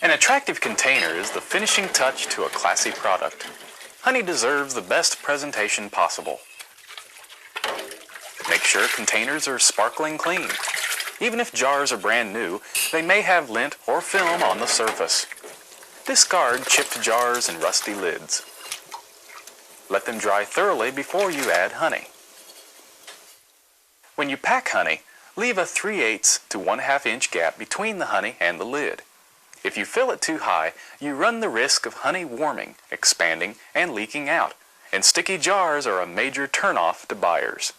An attractive container is the finishing touch to a classy product. Honey deserves the best presentation possible. Make sure containers are sparkling clean. Even if jars are brand new, they may have lint or film on the surface. Discard chipped jars and rusty lids. Let them dry thoroughly before you add honey. When you pack honey, leave a 3/8 to 1/2 inch gap between the honey and the lid. If you fill it too high, you run the risk of honey warming, expanding, and leaking out, and sticky jars are a major turnoff to buyers.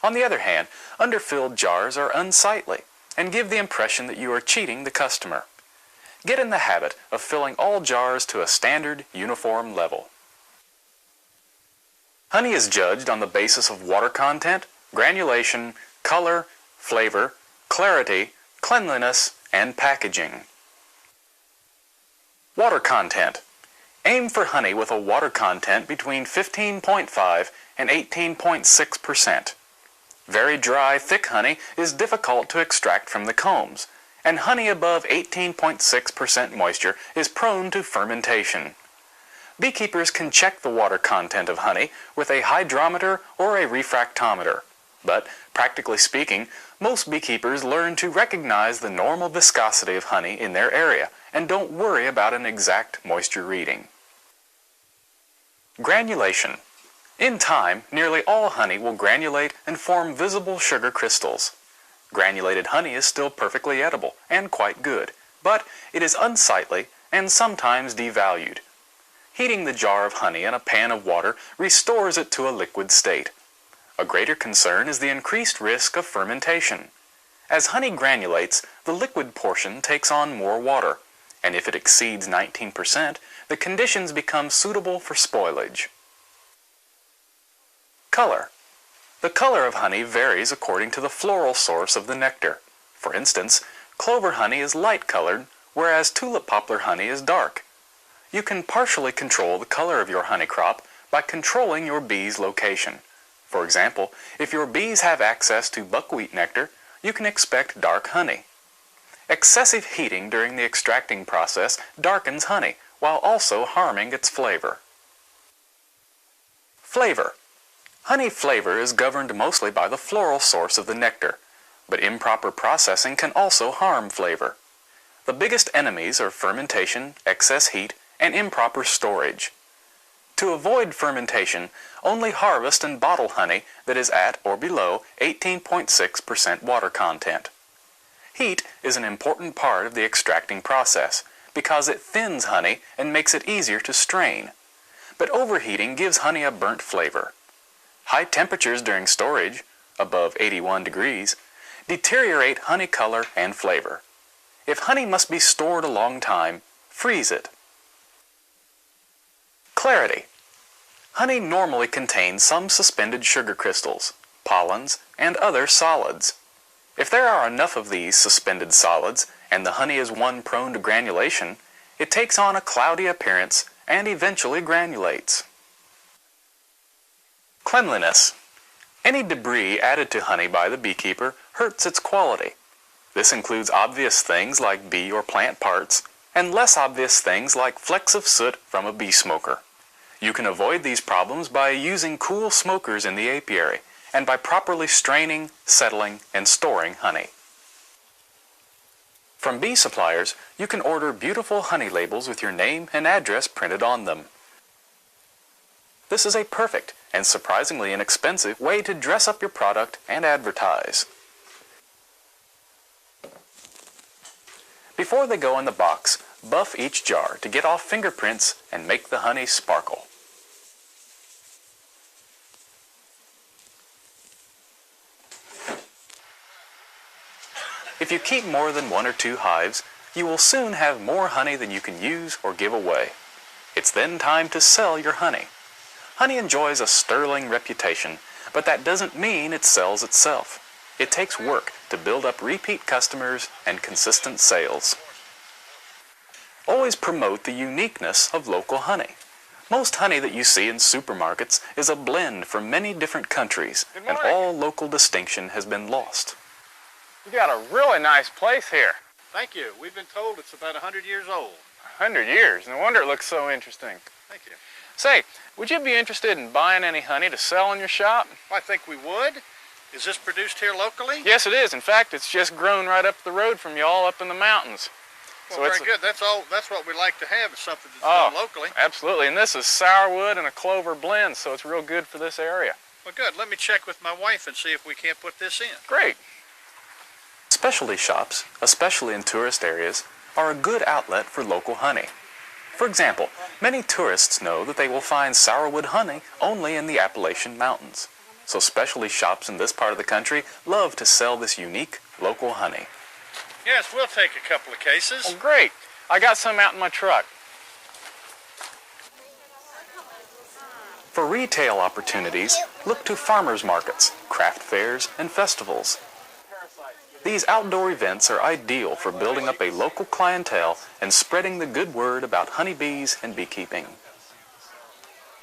On the other hand, underfilled jars are unsightly and give the impression that you are cheating the customer. Get in the habit of filling all jars to a standard, uniform level. Honey is judged on the basis of water content, granulation, color, flavor, clarity, cleanliness, and packaging. Water content. Aim for honey with a water content between 15.5 and 18.6%. Very dry, thick honey is difficult to extract from the combs, and honey above 18.6% moisture is prone to fermentation. Beekeepers can check the water content of honey with a hydrometer or a refractometer, but practically speaking, most beekeepers learn to recognize the normal viscosity of honey in their area and don't worry about an exact moisture reading. Granulation. In time, nearly all honey will granulate and form visible sugar crystals. Granulated honey is still perfectly edible and quite good, but it is unsightly and sometimes devalued. Heating the jar of honey in a pan of water restores it to a liquid state. A greater concern is the increased risk of fermentation. As honey granulates, the liquid portion takes on more water, and if it exceeds 19%, the conditions become suitable for spoilage. Color. The color of honey varies according to the floral source of the nectar. For instance, clover honey is light-colored, whereas tulip poplar honey is dark. You can partially control the color of your honey crop by controlling your bees' location. For example, if your bees have access to buckwheat nectar, you can expect dark honey. Excessive heating during the extracting process darkens honey, while also harming its flavor. Flavor. Honey flavor is governed mostly by the floral source of the nectar, but improper processing can also harm flavor. The biggest enemies are fermentation, excess heat, and improper storage. To avoid fermentation, only harvest and bottle honey that is at or below 18.6% water content. Heat is an important part of the extracting process because it thins honey and makes it easier to strain. But overheating gives honey a burnt flavor. High temperatures during storage, above 81 degrees, deteriorate honey color and flavor. If honey must be stored a long time, freeze it. Clarity. Honey normally contains some suspended sugar crystals, pollens, and other solids. If there are enough of these suspended solids, and the honey is one prone to granulation, it takes on a cloudy appearance and eventually granulates. Cleanliness. Any debris added to honey by the beekeeper hurts its quality. This includes obvious things like bee or plant parts, and less obvious things like flecks of soot from a bee smoker. You can avoid these problems by using cool smokers in the apiary, and by properly straining, settling, and storing honey. From bee suppliers, you can order beautiful honey labels with your name and address printed on them. This is a perfect and surprisingly inexpensive way to dress up your product and advertise. Before they go in the box, buff each jar to get off fingerprints and make the honey sparkle. If you keep more than 1 or 2 hives, you will soon have more honey than you can use or give away. It's then time to sell your honey. Honey enjoys a sterling reputation, but that doesn't mean it sells itself. It takes work to build up repeat customers and consistent sales. Always promote the uniqueness of local honey. Most honey that you see in supermarkets is a blend from many different countries, and all local distinction has been lost. You got a really nice place here. Thank you. We've been told it's about 100 years old. 100 years? No wonder it looks so interesting. Thank you. Say, would you be interested in buying any honey to sell in your shop? I think we would. Is this produced here locally? Yes, it is. In fact, it's just grown right up the road from y'all up in the mountains. Well, very good. That's what we like to have, is something that's done locally. Absolutely. And this is sourwood and a clover blend, so it's real good for this area. Well, good. Let me check with my wife and see if we can't put this in. Great. Specialty shops, especially in tourist areas, are a good outlet for local honey. For example, many tourists know that they will find sourwood honey only in the Appalachian Mountains. So specialty shops in this part of the country love to sell this unique local honey. Yes, we'll take a couple of cases. Oh, great. I got some out in my truck. For retail opportunities, look to farmers markets, craft fairs, and festivals. These outdoor events are ideal for building up a local clientele and spreading the good word about honeybees and beekeeping.